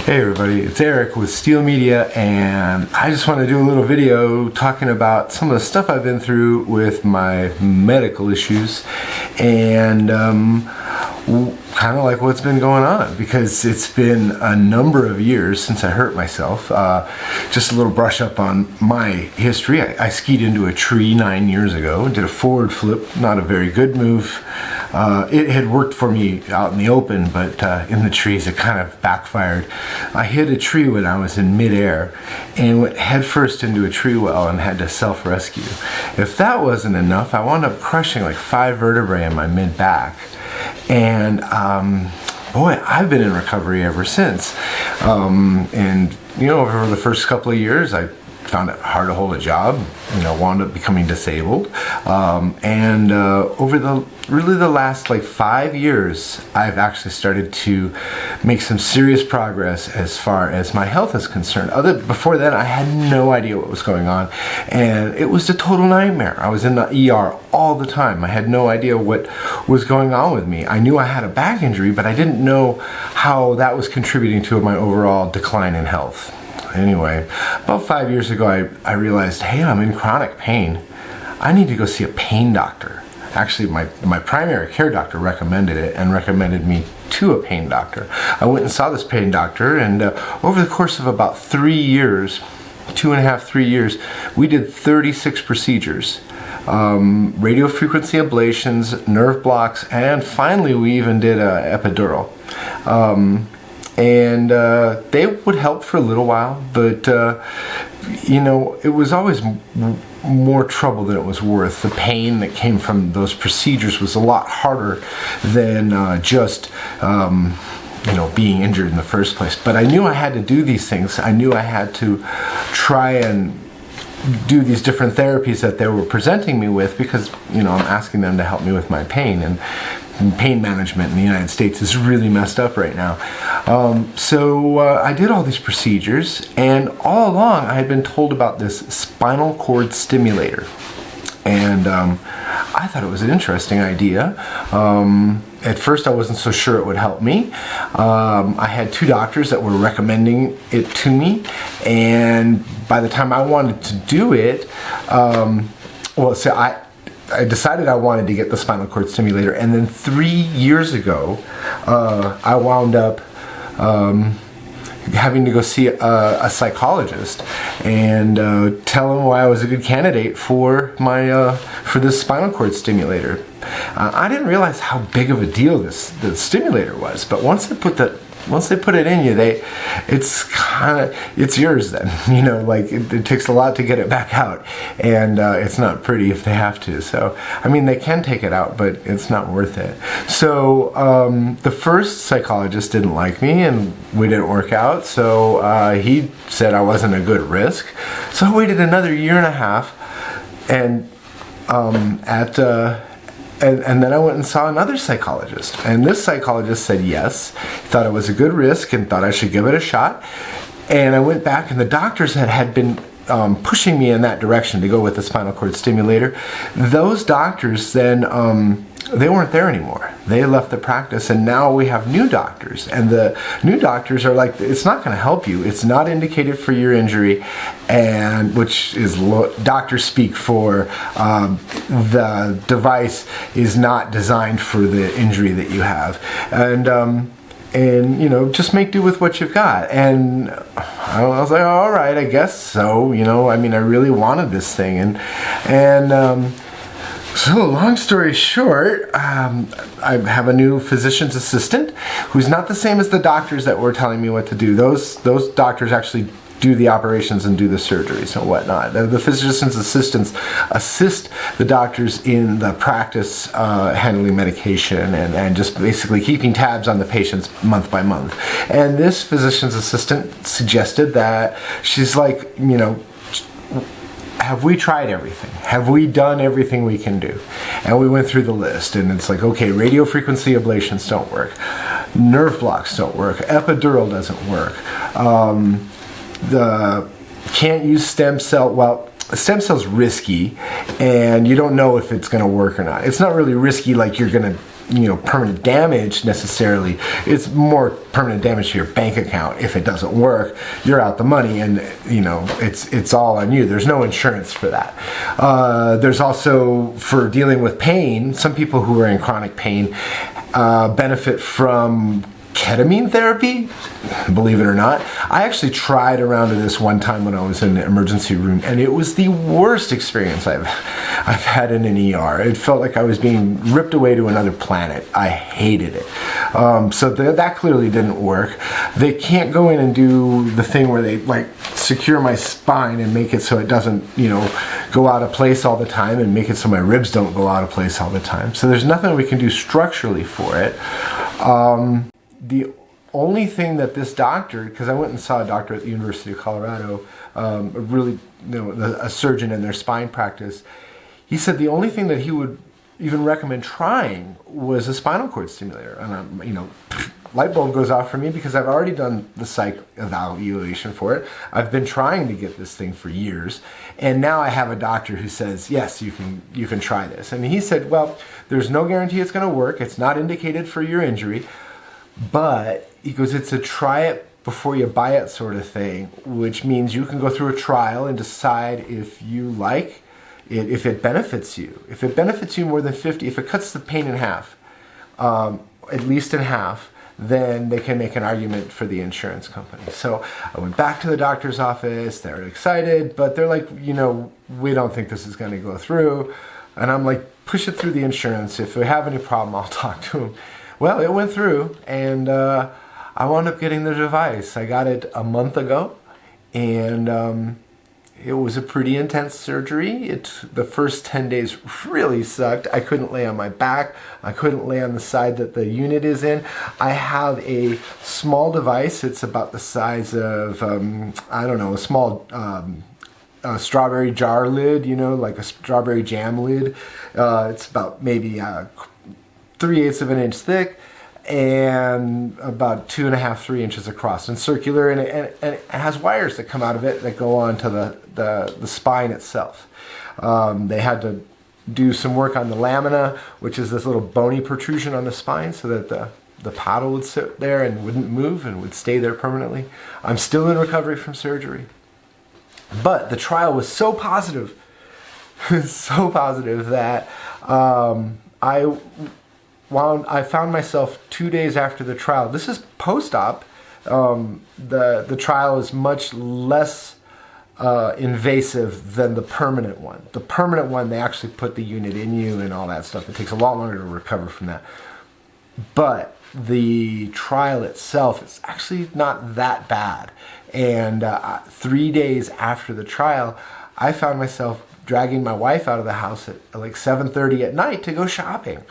Hey everybody, it's Eric with Steel Media, and I just want to do a little video talking about some of the stuff I've been through with my medical issues and kind of like what's been going on, because it's been a number of years since I hurt myself. Just a little brush up on my history. I skied into a tree 9 years ago, did a forward flip, not a very good move. It had worked for me out in the open, but in the trees it kind of backfired. I hit a tree when I was in midair and went headfirst into a tree well and had to self-rescue. If that wasn't enough, I wound up crushing like 5 vertebrae in my mid-back. And boy, I've been in recovery ever since. And you know, over the first couple of years, I found it hard to hold a job, wound up becoming disabled. And over the last like 5 years, I've actually started to make some serious progress as far as my health is concerned. Before then, I had no idea what was going on, and it was a total nightmare. I was in the ER all the time. I had no idea what was going on with me. I knew I had a back injury, but I didn't know how that was contributing to my overall decline in health. Anyway, about 5 years ago, I realized, hey, I'm in chronic pain. I need to go see a pain doctor. Actually, my primary care doctor recommended it and recommended me to a pain doctor. I went and saw this pain doctor, and over the course of about 3 years, 2.5, 3 years, we did 36 procedures. Radio frequency ablations, nerve blocks, and finally we even did an epidural. And they would help for a little while, but it was always more trouble than it was worth. The pain that came from those procedures was a lot harder than just being injured in the first place. But I knew I had to do these things. I knew I had to try and do these different therapies that they were presenting me with, because I'm asking them to help me with my pain, and pain management in the United States is really messed up right now. So I did all these procedures, and all along I had been told about this spinal cord stimulator, and I thought it was an interesting idea. At first I wasn't so sure it would help me. I had 2 doctors that were recommending it to me, and by the time I wanted to do it, I decided I wanted to get the spinal cord stimulator, and then 3 years ago, I wound up having to go see a psychologist and tell him why I was a good candidate for this spinal cord stimulator. I didn't realize how big of a deal the stimulator was, but once they put it in you, it's yours then. It takes a lot to get it back out, and it's not pretty if they have to. So, they can take it out, but it's not worth it. So, the first psychologist didn't like me, and we didn't work out, so he said I wasn't a good risk. So I waited another 1.5 years, and then I went and saw another psychologist, and this psychologist said yes, thought it was a good risk and thought I should give it a shot. And I went back, and the doctors had been pushing me in that direction to go with the spinal cord stimulator. Those doctors then, they weren't there anymore. They left the practice, and now we have new doctors, and the new doctors are like, it's not going to help you. It's not indicated for your injury, and which is doctor speak for the device is not designed for the injury that you have, and just make do with what you've got. And I was like, all right, I guess so. I really wanted this thing, and so long story short, I have a new physician's assistant who's not the same as the doctors that were telling me what to do. Those doctors actually do the operations and do the surgeries and whatnot. The physician's assistants assist the doctors in the practice, handling medication and just basically keeping tabs on the patients month by month. And this physician's assistant suggested that, she's like, have we tried everything? Have we done everything we can do? And we went through the list, and it's like, okay, radio frequency ablations don't work. Nerve blocks don't work. Epidural doesn't work. Can't use stem cell. Well, stem cell's risky, and you don't know if it's going to work or not. It's not really risky like you're going to permanent damage necessarily. It's more permanent damage to your bank account. If it doesn't work, you're out the money, and it's all on you. There's no insurance for that. There's also, for dealing with pain, some people who are in chronic pain benefit from ketamine therapy, believe it or not. I actually tried around to this one time when I was in the emergency room, and it was the worst experience I've had in an ER. It felt like I was being ripped away to another planet. I hated it. So that clearly didn't work. They can't go in and do the thing where they secure my spine and make it so it doesn't go out of place all the time, and make it so my ribs don't go out of place all the time. So there's nothing we can do structurally for it. The only thing that this doctor, because I went and saw a doctor at the University of Colorado, a surgeon in their spine practice, he said the only thing that he would even recommend trying was a spinal cord stimulator. And light bulb goes off for me, because I've already done the psych evaluation for it. I've been trying to get this thing for years, and now I have a doctor who says, yes, you can try this. And he said, well, there's no guarantee it's going to work. It's not indicated for your injury. But he goes, it's a try it before you buy it sort of thing, which means you can go through a trial and decide if you like it, if it benefits you. If it benefits you more than 50, if it cuts the pain in half, at least in half, then they can make an argument for the insurance company. So I went back to the doctor's office. They were excited, but they're like, we don't think this is going to go through. And I'm like, push it through the insurance. If we have any problem, I'll talk to them. Well, it went through, and I wound up getting the device. I got it a month ago, and it was a pretty intense surgery. The first 10 days really sucked. I couldn't lay on my back. I couldn't lay on the side that the unit is in. I have a small device. It's about the size of, a small strawberry jar lid, like a strawberry jam lid. It's about maybe 3/8 of an inch thick, and about 2.5, 3 inches across, and circular, and it has wires that come out of it that go onto the spine itself. They had to do some work on the lamina, which is this little bony protrusion on the spine, so that the paddle would sit there and wouldn't move and would stay there permanently. I'm still in recovery from surgery, but the trial was so positive, so positive that I found myself 2 days after the trial. This is post-op. The trial is much less invasive than the permanent one. The permanent one, they actually put the unit in you and all that stuff. It takes a lot longer to recover from that. But the trial itself is actually not that bad. And 3 days after the trial, I found myself dragging my wife out of the house at like 7:30 at night to go shopping.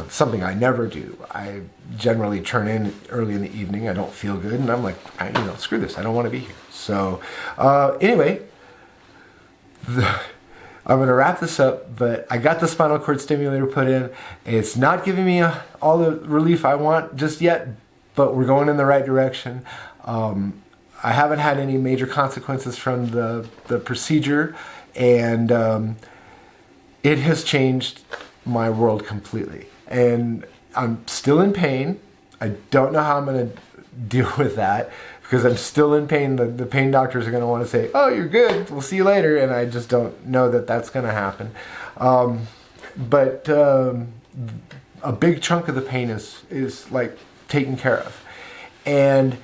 Something I never do. I generally turn in early in the evening. I don't feel good, and I'm like, screw this. I don't want to be here. So anyway, I'm going to wrap this up, but I got the spinal cord stimulator put in. It's not giving me all the relief I want just yet, but we're going in the right direction. I haven't had any major consequences from the procedure, and it has changed my world completely. And I'm still in pain. I don't know how I'm going to deal with that, because I'm still in pain. The pain doctors are going to want to say, oh, you're good, we'll see you later, and I just don't know that that's going to happen. But a big chunk of the pain is like taken care of. And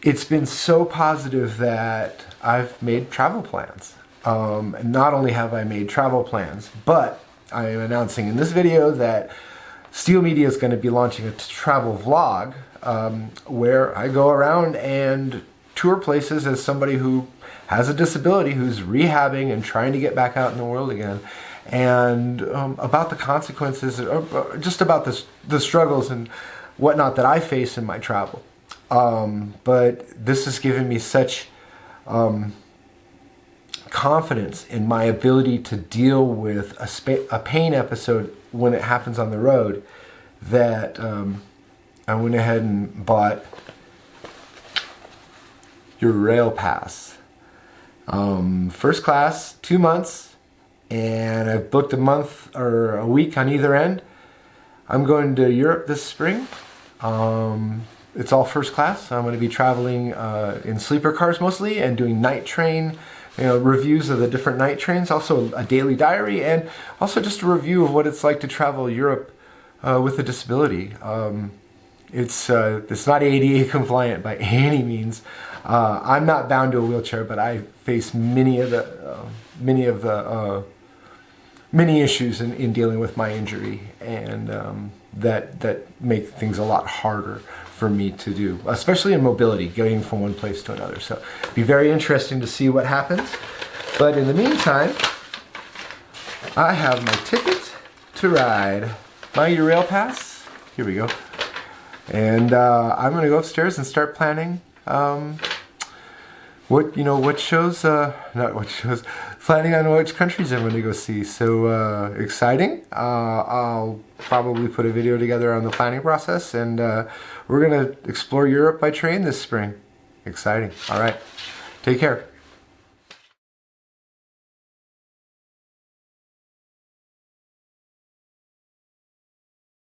it's been so positive that I've made travel plans. And not only have I made travel plans, but I am announcing in this video that Steel Media is going to be launching a travel vlog where I go around and tour places as somebody who has a disability, who's rehabbing and trying to get back out in the world again, and about the consequences, just about the struggles and whatnot that I face in my travel. But this has given me such confidence in my ability to deal with a pain episode when it happens on the road, that I went ahead and bought Eurail Pass. First class, 2 months, and I've booked a month or a week on either end. I'm going to Europe this spring. It's all first class. I'm going to be traveling in sleeper cars mostly and doing night train, reviews of the different night trains, also a daily diary, and also just a review of what it's like to travel Europe with a disability. It's not ADA compliant by any means. I'm not bound to a wheelchair, but I face many issues in dealing with my injury, and that make things a lot harder for me to do, especially in mobility, getting from one place to another. So it'd be very interesting to see what happens. But in the meantime, I have my ticket to ride, my Eurail Pass. Here we go. And I'm going to go upstairs and start planning planning on which countries I'm going to go see. So exciting. I'll probably put a video together on the planning process, and we're going to explore Europe by train this spring. Exciting. All right. Take care.